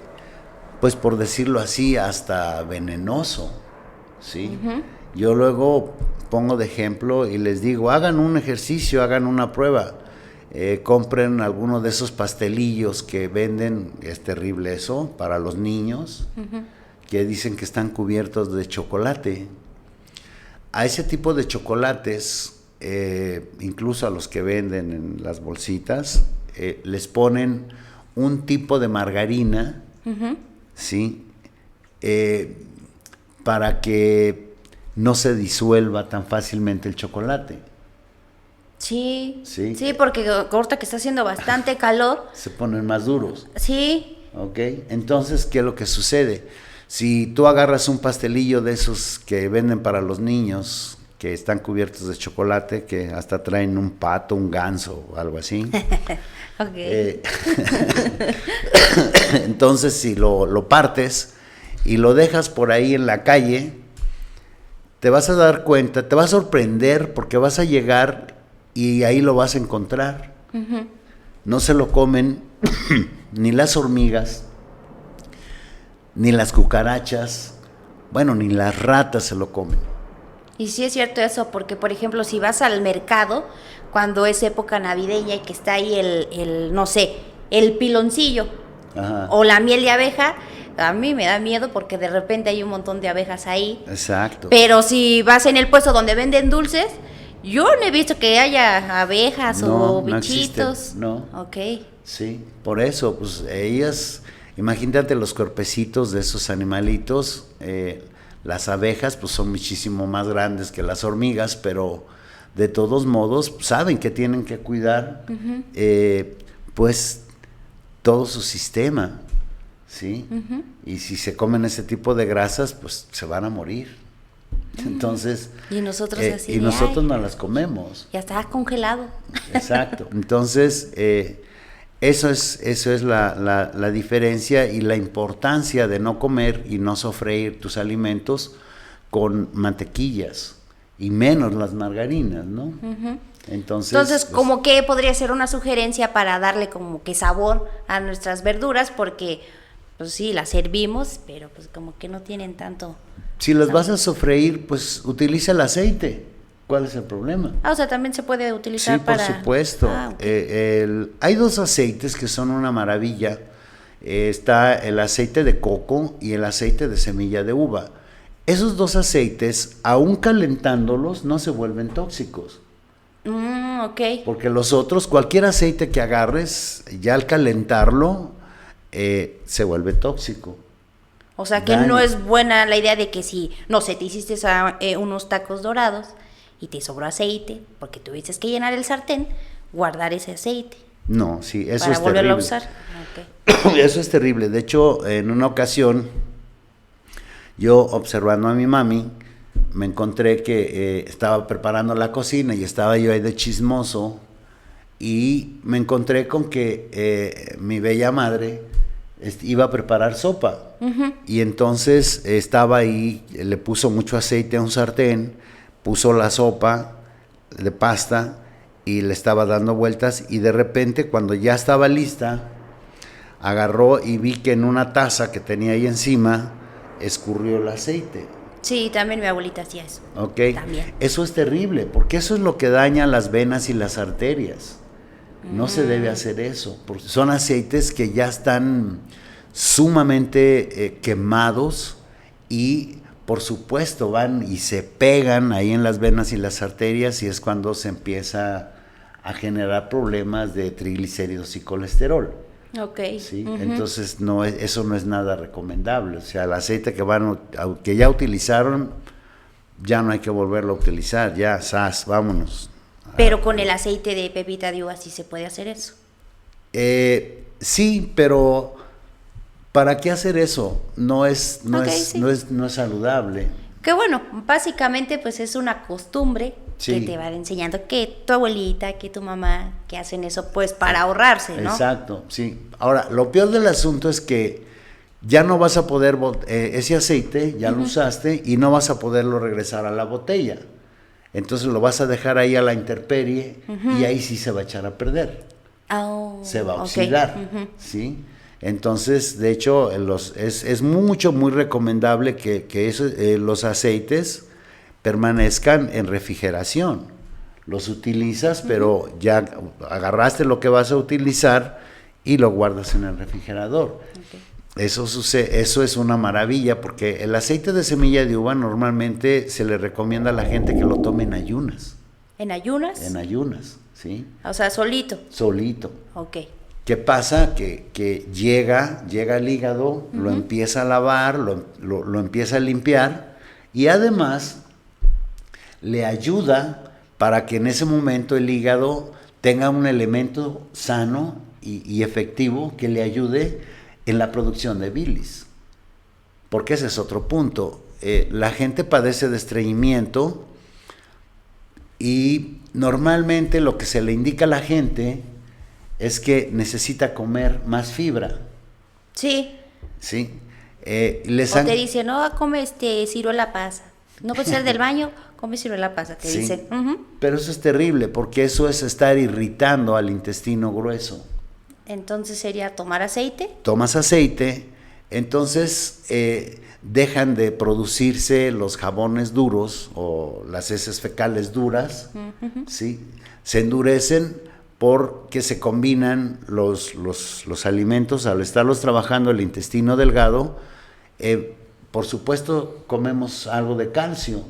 pues por decirlo así, hasta venenoso, ¿sí? Yo luego pongo de ejemplo y les digo, hagan un ejercicio, hagan una prueba. Compren alguno de esos pastelillos que venden, es terrible eso, para los niños, que dicen que están cubiertos de chocolate. A ese tipo de chocolates, incluso a los que venden en las bolsitas, les ponen un tipo de margarina, ¿sí? Para que no se disuelva tan fácilmente el chocolate. Sí, Sí. sí, porque ahorita que está haciendo bastante calor. Se ponen más duros. Sí, ¿ok? Entonces, ¿qué es lo que sucede? Si tú agarras un pastelillo de esos que venden para los niños, que están cubiertos de chocolate, que hasta traen un pato, un ganso o algo así. Entonces, si lo partes y lo dejas por ahí en la calle, te vas a dar cuenta, te va a sorprender porque vas a llegar y ahí lo vas a encontrar. Uh-huh. No se lo comen ni las hormigas, ni las cucarachas, bueno, ni las ratas se lo comen. Y sí es cierto eso, porque por ejemplo, si vas al mercado, cuando es época navideña y que está ahí no sé, el piloncillo, ajá, o la miel de abeja, a mí me da miedo porque de repente hay un montón de abejas ahí. Exacto. Pero si vas en el puesto donde venden dulces, yo no he visto que haya abejas o bichitos. No. Ok. Sí, por eso, pues ellas, imagínate los cuerpecitos de esos animalitos, las abejas pues son muchísimo más grandes que las hormigas, pero de todos modos saben que tienen que cuidar, uh-huh, pues todo su sistema, ¿sí? Uh-huh. Y si se comen ese tipo de grasas, pues se van a morir. Uh-huh. Entonces, y nosotros así y nosotros no las comemos. Ya está congelado. Exacto. Entonces, eso es la diferencia y la importancia de no comer y no sofreír tus alimentos con mantequillas y menos las margarinas, ¿no? Uh-huh. Entonces, pues, como que podría ser una sugerencia para darle como que sabor a nuestras verduras, porque pues sí, las servimos, pero pues como que no tienen tanto. Si las vas a sofreír, pues utiliza el aceite. ¿Cuál es el problema? O sea, también se puede utilizar para... Sí, por supuesto. Okay. Hay dos aceites que son una maravilla. Está el aceite de coco y el aceite de semilla de uva. Esos dos aceites, aún calentándolos, no se vuelven tóxicos. Ok. Porque los otros, cualquier aceite que agarres, ya al calentarlo, se vuelve tóxico. O sea, que no es buena la idea de que si, no sé, te hiciste unos tacos dorados y te sobró aceite, porque tuviste que llenar el sartén, guardar ese aceite. No, sí, eso para es volverlo terrible. A usar. Okay. Eso es terrible. De hecho, en una ocasión, yo observando a mi mami, me encontré que estaba preparando la cocina y estaba yo ahí de chismoso y me encontré con que mi bella madre iba a preparar sopa. Uh-huh. Y entonces estaba ahí, le puso mucho aceite a un sartén, puso la sopa de pasta y le estaba dando vueltas y de repente cuando ya estaba lista, agarró y vi que en una taza que tenía ahí encima escurrió el aceite. Sí, también mi abuelita hacía eso. Ok, también. Eso es terrible porque eso es lo que daña las venas y las arterias. No se debe hacer eso, porque son aceites que ya están sumamente quemados y por supuesto van y se pegan ahí en las venas y las arterias y es cuando se empieza a generar problemas de triglicéridos y colesterol. Okay. ¿Sí? Uh-huh. Entonces eso no es nada recomendable. O sea, el aceite que ya utilizaron, ya no hay que volverlo a utilizar, ya, vámonos. Pero con el aceite de pepita de uva sí se puede hacer eso. Sí, pero ¿para qué hacer eso? No es saludable. Que bueno, básicamente pues es una costumbre sí. que te van enseñando que tu abuelita, que tu mamá, que hacen eso pues para ahorrarse, ¿no? Exacto, sí. Ahora, lo peor del asunto es que ya no vas a poder, ese aceite ya lo usaste y no vas a poderlo regresar a la botella. Entonces lo vas a dejar ahí a la intemperie y ahí sí se va a echar a perder. Oh, se va a oxidar, ¿sí? Entonces, de hecho, es muy recomendable que los aceites permanezcan en refrigeración. Los utilizas, pero ya agarraste lo que vas a utilizar y lo guardas en el refrigerador. Okay. Eso es una maravilla, porque el aceite de semilla de uva normalmente se le recomienda a la gente que lo tome en ayunas. ¿En ayunas? En ayunas, sí. O sea, solito. Solito. Ok. ¿Qué pasa? Que llega el hígado, lo empieza a lavar, lo empieza a limpiar y además le ayuda para que en ese momento el hígado tenga un elemento sano y efectivo que le ayude en la producción de bilis. Porque ese es otro punto. La gente padece de estreñimiento y normalmente lo que se le indica a la gente es que necesita comer más fibra. Sí. ¿Sí? O te dicen, no, come ciruela pasa. No puedes ser del baño, come ciruela pasa, te dicen. Pero eso es terrible, porque eso es estar irritando al intestino grueso. Entonces sería tomar aceite. Tomas aceite, entonces dejan de producirse los jabones duros o las heces fecales duras, ¿sí? Se endurecen porque se combinan los alimentos al estarlos trabajando el intestino delgado. Por supuesto comemos algo de calcio,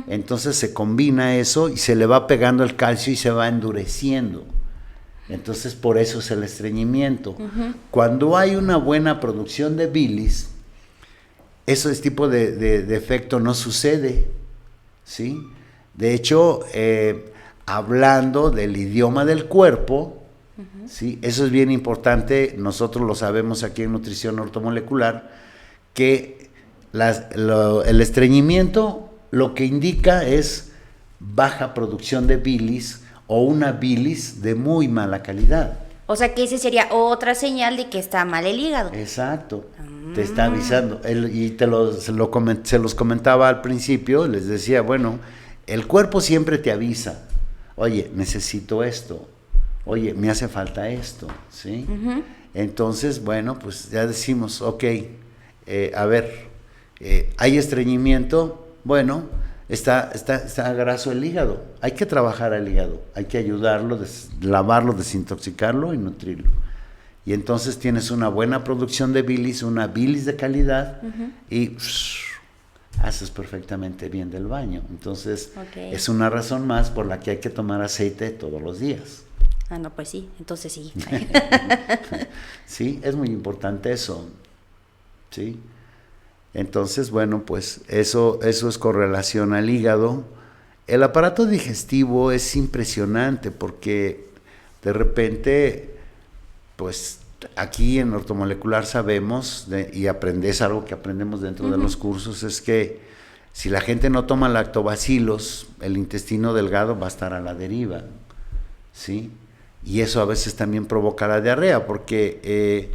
entonces se combina eso y se le va pegando el calcio y se va endureciendo. Entonces por eso es el estreñimiento. Cuando hay una buena producción de bilis, ese tipo de efecto no sucede, ¿sí? De hecho, hablando del idioma del cuerpo, ¿sí? Eso es bien importante, nosotros lo sabemos aquí en nutrición ortomolecular, que el estreñimiento lo que indica es baja producción de bilis o una bilis de muy mala calidad. O sea que esa sería otra señal de que está mal el hígado. Exacto, te está avisando. Y se los comentaba al principio, les decía, bueno, el cuerpo siempre te avisa, oye, necesito esto, oye, me hace falta esto, ¿sí? Entonces, bueno, pues ya decimos, ok, a ver, hay estreñimiento, bueno, está graso el hígado, hay que trabajar al hígado, hay que ayudarlo, lavarlo, desintoxicarlo y nutrirlo. Y entonces tienes una buena producción de bilis, una bilis de calidad, y haces perfectamente bien del baño. Entonces, es una razón más por la que hay que tomar aceite todos los días. Ah, no, pues sí, entonces sí. Sí, es muy importante eso, ¿sí? Entonces, bueno, pues eso es con relación al hígado. El aparato digestivo es impresionante porque de repente, pues aquí en ortomolecular sabemos, y es algo que aprendemos dentro de los cursos, es que si la gente no toma lactobacilos, el intestino delgado va a estar a la deriva, ¿sí? Y eso a veces también provoca la diarrea, porque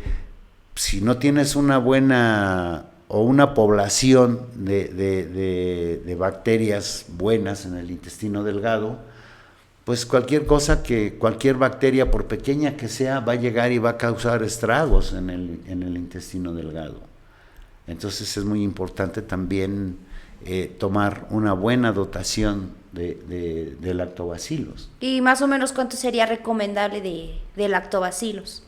si no tienes una buena o una población de bacterias buenas en el intestino delgado, pues cualquier bacteria, por pequeña que sea, va a llegar y va a causar estragos en el intestino delgado. Entonces es muy importante también tomar una buena dotación de lactobacilos. ¿Y más o menos cuánto sería recomendable de lactobacilos?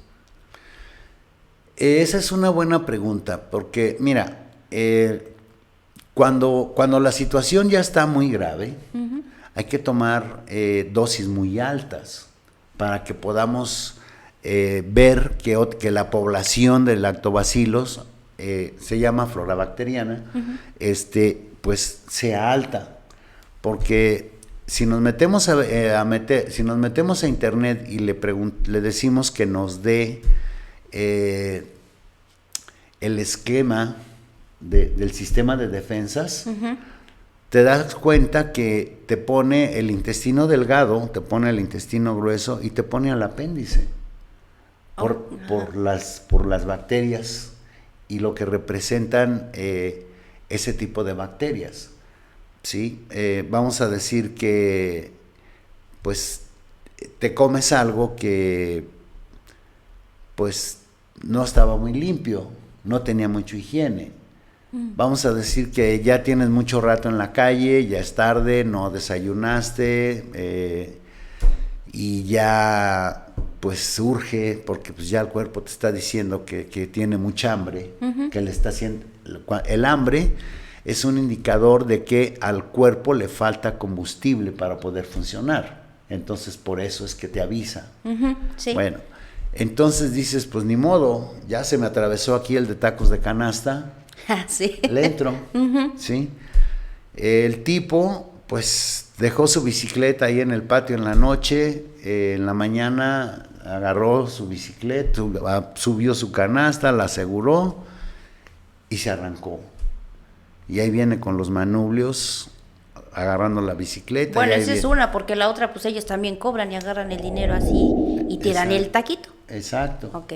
Esa es una buena pregunta, porque mira, cuando la situación ya está muy grave, hay que tomar dosis muy altas para que podamos ver que la población de lactobacilos, se llama flora bacteriana, pues sea alta, porque si nos metemos si nos metemos a internet y le decimos que nos dé el esquema del sistema de defensas, te das cuenta que te pone el intestino delgado, te pone el intestino grueso y te pone al apéndice por las bacterias y lo que representan ese tipo de bacterias, ¿sí? Vamos a decir que pues te comes algo que pues no estaba muy limpio, no tenía mucha higiene. Vamos a decir que ya tienes mucho rato en la calle, ya es tarde, no desayunaste, y ya pues surge, porque pues ya el cuerpo te está diciendo que tiene mucha hambre, que le está haciendo. El hambre es un indicador de que al cuerpo le falta combustible para poder funcionar. Entonces por eso es que te avisa. Sí. Bueno, entonces dices, pues ni modo, ya se me atravesó aquí el de tacos de canasta. Sí. Le entro, ¿sí? El tipo, pues, dejó su bicicleta ahí en el patio en la noche, en la mañana agarró su bicicleta, subió su canasta, la aseguró y se arrancó. Y ahí viene con los manubrios agarrando la bicicleta. Bueno, esa es una, porque la otra, pues ellos también cobran y agarran el dinero así y tiran el taquito. Exacto. Ok.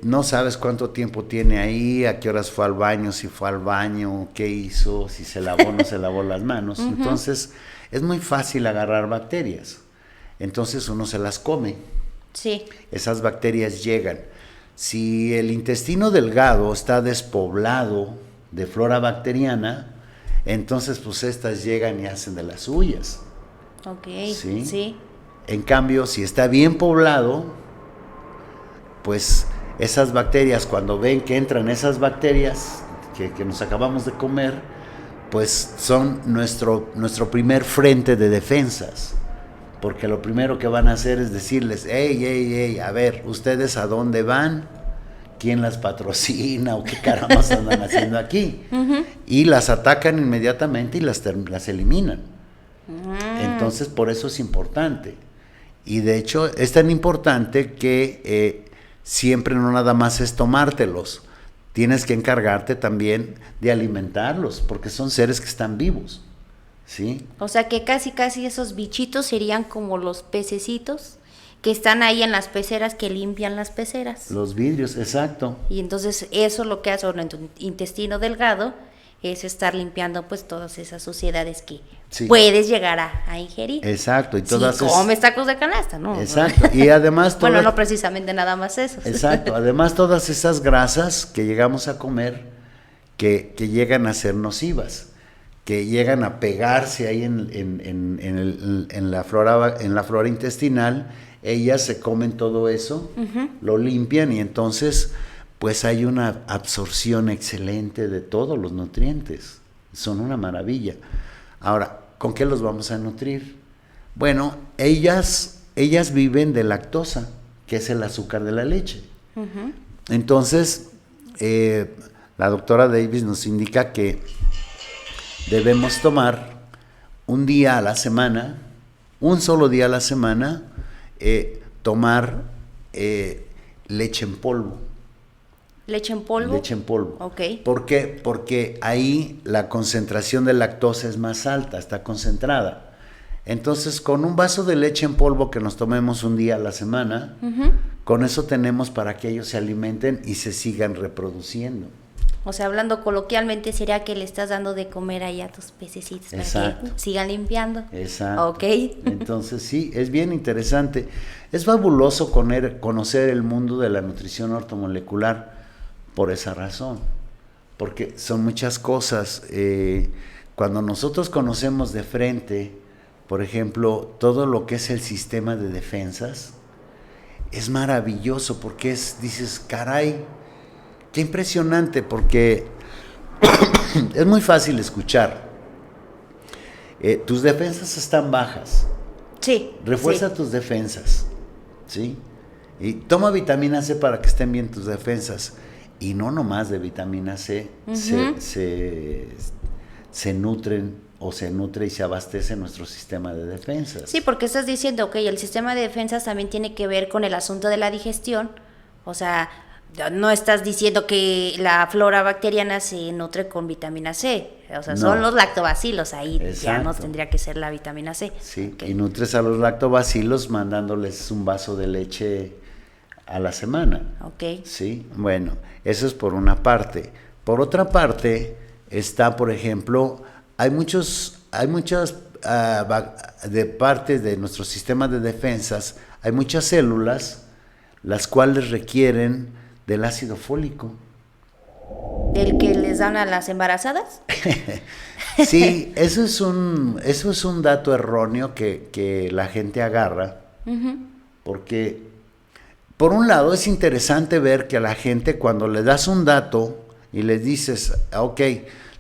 No sabes cuánto tiempo tiene ahí, a qué horas fue al baño, si fue al baño, qué hizo, si se lavó o no se lavó las manos. Entonces, es muy fácil agarrar bacterias. Entonces, uno se las come. Sí. Esas bacterias llegan. Si el intestino delgado está despoblado de flora bacteriana, entonces, pues estas llegan y hacen de las suyas. Ok, ¿Sí? sí. En cambio, si está bien poblado, pues esas bacterias, cuando ven que entran esas bacterias que nos acabamos de comer, pues son nuestro primer frente de defensas, porque lo primero que van a hacer es decirles, hey, a ver, ¿ustedes a dónde van? ¿Quién las patrocina? ¿O qué caramba andan haciendo aquí? Y las atacan inmediatamente y las eliminan. Entonces, por eso es importante. Y de hecho, es tan importante que siempre no nada más es tomártelos, tienes que encargarte también de alimentarlos, porque son seres que están vivos, ¿sí? O sea que casi esos bichitos serían como los pececitos que están ahí en las peceras, que limpian las peceras. Los vidrios, exacto. Y entonces eso lo que hace en tu intestino delgado es estar limpiando pues todas esas suciedades que puedes llegar a ingerir. Exacto. Y todas si comes tacos de canasta, ¿no? Exacto. Y además bueno, no precisamente nada más eso. Exacto. Además todas esas grasas que llegamos a comer que llegan a ser nocivas, que llegan a pegarse ahí en la flora intestinal, ellas se comen todo eso, lo limpian y entonces pues hay una absorción excelente de todos los nutrientes. Son una maravilla. Ahora, ¿con qué los vamos a nutrir? Bueno, ellas viven de lactosa, que es el azúcar de la leche. Entonces, la doctora Davis nos indica que debemos tomar un día a la semana, un solo día a la semana, tomar leche en polvo. ¿Leche en polvo? Leche en polvo. Ok. ¿Por qué? Porque ahí la concentración de lactosa es más alta, está concentrada. Entonces, con un vaso de leche en polvo que nos tomemos un día a la semana, con eso tenemos para que ellos se alimenten y se sigan reproduciendo. O sea, hablando coloquialmente, sería que le estás dando de comer ahí a tus pececitos para que sigan limpiando. Exacto. Ok. Entonces, sí, es bien interesante. Es fabuloso conocer el mundo de la nutrición ortomolecular por esa razón, porque son muchas cosas. Cuando nosotros conocemos de frente, por ejemplo, todo lo que es el sistema de defensas, es maravilloso porque dices, caray, qué impresionante, porque es muy fácil escuchar. Tus defensas están bajas. Sí. Refuerza tus defensas, ¿sí? Y toma vitamina C para que estén bien tus defensas. Y no nomás de vitamina C, se nutren o se nutre y se abastece nuestro sistema de defensas. Sí, porque estás diciendo, ok, el sistema de defensas también tiene que ver con el asunto de la digestión. O sea, no estás diciendo que la flora bacteriana se nutre con vitamina C. O sea, son los lactobacilos ahí. Exacto. Ya no tendría que ser la vitamina C. Sí, okay. Y nutres a los lactobacilos mandándoles un vaso de leche a la semana. Ok. Sí, bueno, eso es por una parte. Por otra parte, está, por ejemplo, hay muchas de partes de nuestro sistema de defensas, hay muchas células las cuales requieren del ácido fólico. ¿Del que les dan a las embarazadas? Sí, eso es un dato erróneo que la gente agarra, porque por un lado es interesante ver que a la gente cuando le das un dato y les dices, ok,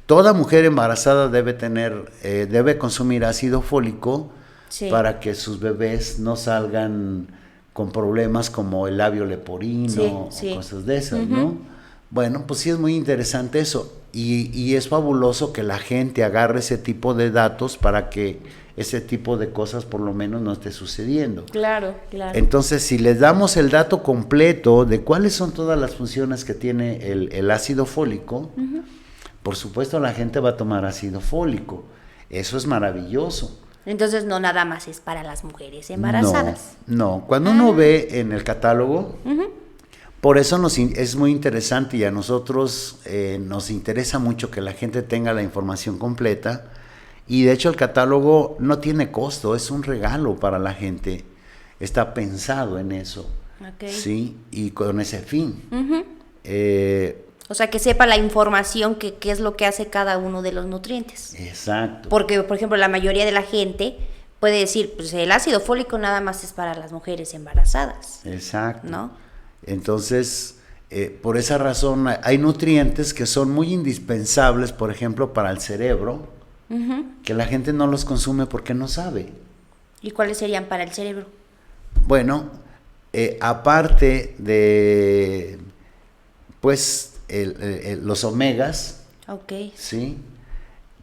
toda mujer embarazada debe consumir ácido fólico para que sus bebés no salgan con problemas como el labio leporino o cosas de esas, ¿no? Bueno, pues sí es muy interesante eso y es fabuloso que la gente agarre ese tipo de datos para que ese tipo de cosas por lo menos no esté sucediendo. Claro, claro. Entonces, si les damos el dato completo de cuáles son todas las funciones que tiene el ácido fólico, por supuesto la gente va a tomar ácido fólico. Eso es maravilloso. Entonces no nada más es para las mujeres embarazadas. No. Cuando uno ve en el catálogo, por eso es muy interesante y a nosotros nos interesa mucho que la gente tenga la información completa. Y de hecho el catálogo no tiene costo, es un regalo para la gente. Está pensado en eso, ¿sí? Y con ese fin. O sea, que sepa la información que qué es lo que hace cada uno de los nutrientes. Exacto. Porque, por ejemplo, la mayoría de la gente puede decir, pues el ácido fólico nada más es para las mujeres embarazadas. Exacto. ¿No? Entonces, por esa razón, hay nutrientes que son muy indispensables, por ejemplo, para el cerebro, que la gente no los consume porque no sabe. ¿Y cuáles serían para el cerebro? Bueno, aparte de, pues, los omegas, ¿sí?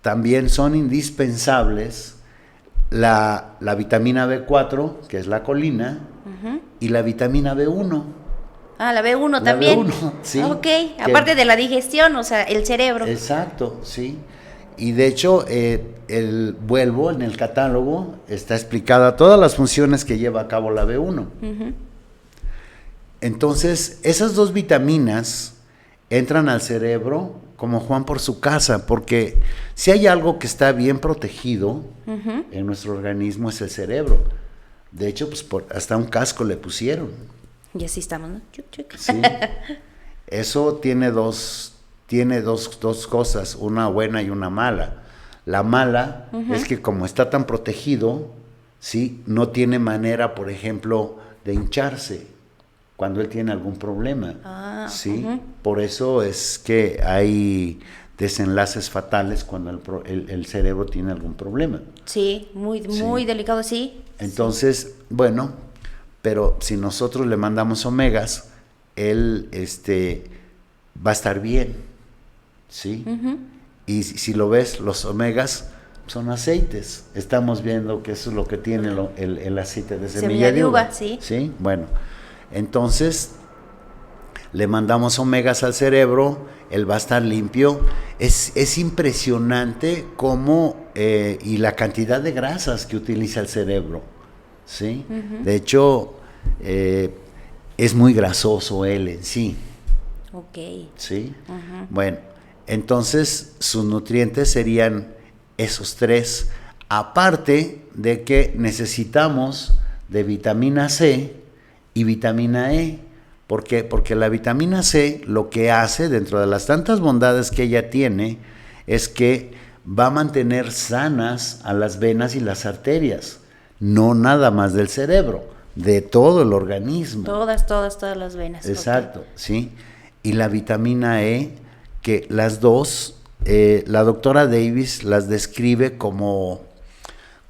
También son indispensables la vitamina B4, que es la colina, y la vitamina B1. Ah, la B1 también. B1, sí. Aparte de la digestión, o sea, el cerebro. Exacto, sí. Y de hecho, vuelvo en el catálogo, está explicada todas las funciones que lleva a cabo la B1. Entonces, esas dos vitaminas entran al cerebro como Juan por su casa, porque si hay algo que está bien protegido en nuestro organismo es el cerebro. De hecho, pues hasta un casco le pusieron. Y así estamos, ¿no? Chuc, chuc. Sí. Eso tiene dos cosas, una buena y una mala. La mala es que como está tan protegido, ¿sí? No tiene manera, por ejemplo, de hincharse cuando él tiene algún problema, ¿sí? Por eso es que hay desenlaces fatales cuando el cerebro tiene algún problema. Sí, muy delicado, sí. Entonces, bueno, pero si nosotros le mandamos omegas, él va a estar bien, ¿sí? Y si lo ves, los omegas son aceites. Estamos viendo que eso es lo que tiene el aceite de semilla de uva. Sí. ¿Sí? Bueno, entonces le mandamos omegas al cerebro, él va a estar limpio. Es impresionante cómo, y la cantidad de grasas que utiliza el cerebro, ¿sí? De hecho, es muy grasoso él en sí. ¿Sí? Bueno, entonces sus nutrientes serían esos tres, aparte de que necesitamos de vitamina C y vitamina E. ¿Por qué? Porque la vitamina C lo que hace, dentro de las tantas bondades que ella tiene, es que va a mantener sanas a las venas y las arterias, no nada más del cerebro, de todo el organismo. Todas las venas. Exacto, sí. Y la vitamina E, que las dos, la doctora Davis las describe como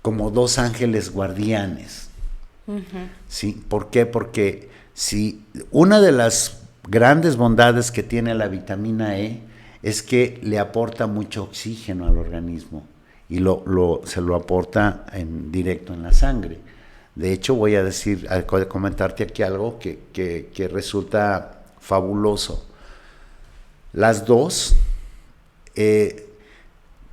dos ángeles guardianes. ¿Sí? ¿Por qué? Porque si una de las grandes bondades que tiene la vitamina E es que le aporta mucho oxígeno al organismo y se lo aporta directo en la sangre. De hecho, voy a comentarte aquí algo que resulta fabuloso. Las dos,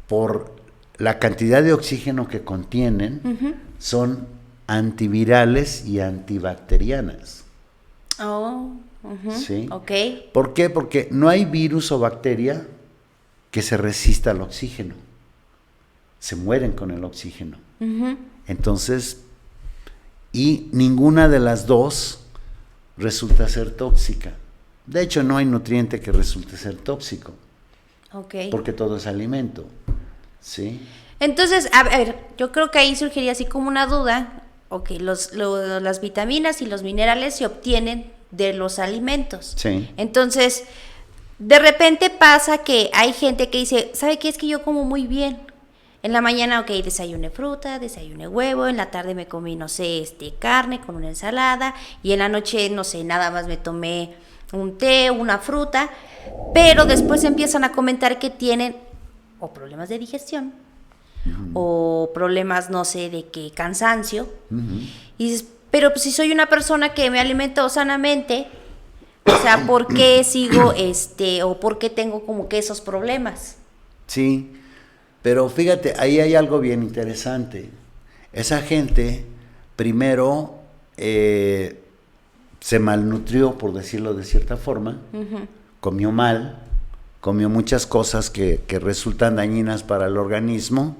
por la cantidad de oxígeno que contienen, son antivirales y antibacterianas. ¿Sí? ¿Por qué? Porque no hay virus o bacteria que se resista al oxígeno. Se mueren con el oxígeno. Entonces, y ninguna de las dos resulta ser tóxica. De hecho, no hay nutriente que resulte ser tóxico. Porque todo es alimento. ¿Sí? Entonces, a ver, yo creo que ahí surgiría así como una duda. Las vitaminas y los minerales se obtienen de los alimentos. Sí. Entonces, de repente pasa que hay gente que dice, ¿sabe qué? Es que yo como muy bien. En la mañana, desayuné fruta, desayuné huevo, en la tarde me comí, no sé, carne con una ensalada, y en la noche, no sé, nada más me tomé un té, una fruta, pero después empiezan a comentar que tienen o problemas de digestión o problemas, no sé, de que cansancio. Y dices, pero pues si soy una persona que me alimento sanamente, o sea, ¿por qué sigo o por qué tengo como que esos problemas? Sí, pero fíjate, ahí hay algo bien interesante. Esa gente primero se malnutrió, por decirlo de cierta forma, comió mal, comió muchas cosas que resultan dañinas para el organismo,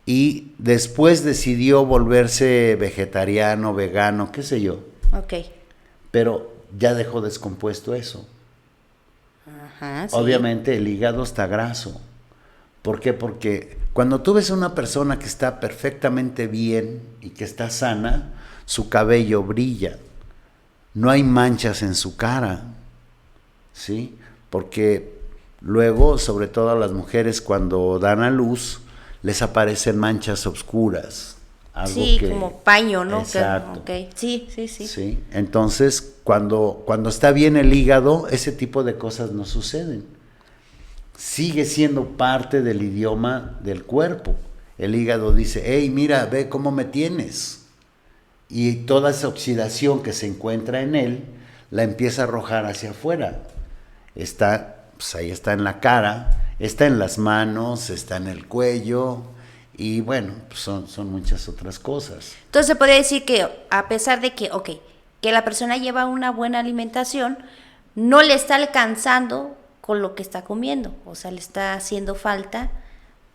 y después decidió volverse vegetariano, vegano, qué sé yo. Ok. Pero ya dejó descompuesto eso. Ajá, sí. Obviamente el hígado está graso. ¿Por qué? Porque cuando tú ves a una persona que está perfectamente bien y que está sana, su cabello brilla, no hay manchas en su cara, ¿sí? Porque luego, sobre todo a las mujeres cuando dan a luz, les aparecen manchas oscuras. Algo Sí, que, como paño, ¿no? exacto. Okay. Sí. Sí, entonces cuando está bien el hígado, ese tipo de cosas no suceden. Sigue siendo parte del idioma del cuerpo. El hígado dice, hey, mira, ve cómo me tienes. Y toda esa oxidación que se encuentra en él, la empieza a arrojar hacia afuera. Pues ahí está en la cara, está en las manos, está en el cuello, y bueno, pues son muchas otras cosas. Entonces se podría decir que a pesar de que, que la persona lleva una buena alimentación, no le está alcanzando con lo que está comiendo, o sea, le está haciendo falta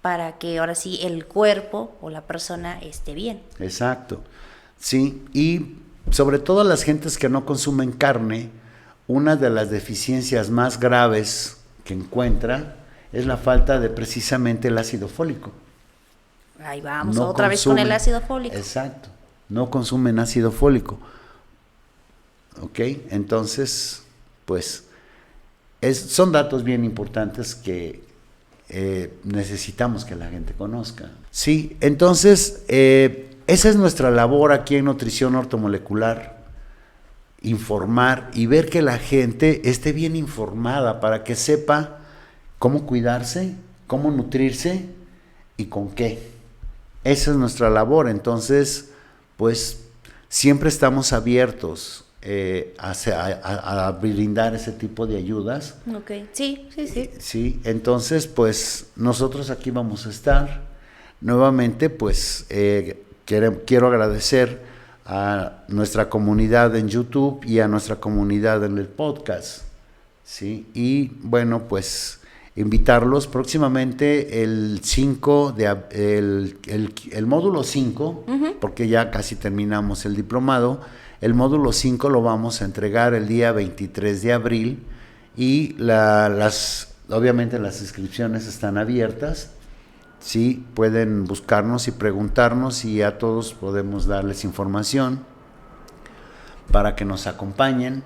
para que ahora sí el cuerpo o la persona esté bien. Exacto, sí, y sobre todo las gentes que no consumen carne, una de las deficiencias más graves que encuentra es la falta de precisamente el ácido fólico. Ahí vamos, otra vez con el ácido fólico. Exacto, no consumen ácido fólico. ¿Ok? Entonces, pues, son datos bien importantes que necesitamos que la gente conozca. Sí, entonces, esa es nuestra labor aquí en Nutrición Ortomolecular, informar y ver que la gente esté bien informada para que sepa cómo cuidarse, cómo nutrirse y con qué. Esa es nuestra labor. Entonces, pues siempre estamos abiertos a brindar ese tipo de ayudas. Ok, sí. Sí, entonces pues nosotros aquí vamos a estar. Nuevamente pues quiero agradecer a nuestra comunidad en YouTube y a nuestra comunidad en el podcast, ¿sí? Y bueno, pues invitarlos próximamente el 5 de el módulo 5, porque ya casi terminamos el diplomado. El módulo 5 lo vamos a entregar el día 23 de abril y obviamente las inscripciones están abiertas. Sí, pueden buscarnos y preguntarnos y a todos podemos darles información para que nos acompañen.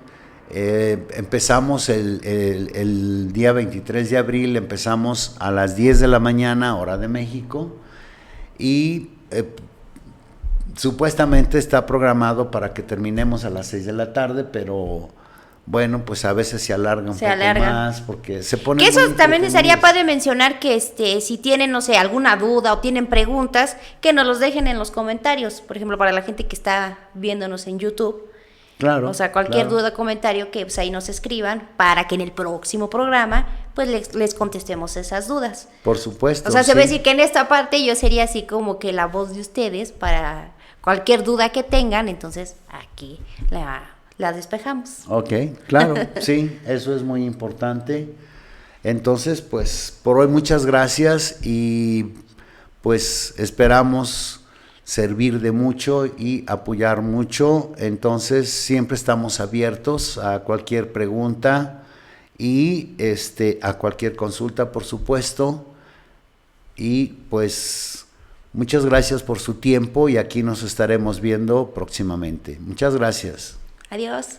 Empezamos el día 23 de abril, empezamos a las 10 de la mañana, hora de México, y supuestamente está programado para que terminemos a las 6 de la tarde, pero bueno, pues a veces se alarga un poco más porque se pone. Que eso también sería padre mencionar que si tienen, no sé, alguna duda o tienen preguntas, que nos los dejen en los comentarios. Por ejemplo, para la gente que está viéndonos en YouTube. Claro. O sea, cualquier duda o comentario que pues ahí nos escriban para que en el próximo programa pues les contestemos esas dudas. Por supuesto. O sea, se ve decir que en esta parte yo sería así como que la voz de ustedes para cualquier duda que tengan, entonces aquí la despejamos. Ok, claro, sí, eso es muy importante. Entonces, pues, por hoy muchas gracias y pues esperamos servir de mucho y apoyar mucho. Entonces, siempre estamos abiertos a cualquier pregunta y a cualquier consulta, por supuesto. Y pues, muchas gracias por su tiempo y aquí nos estaremos viendo próximamente. Muchas gracias. Adiós.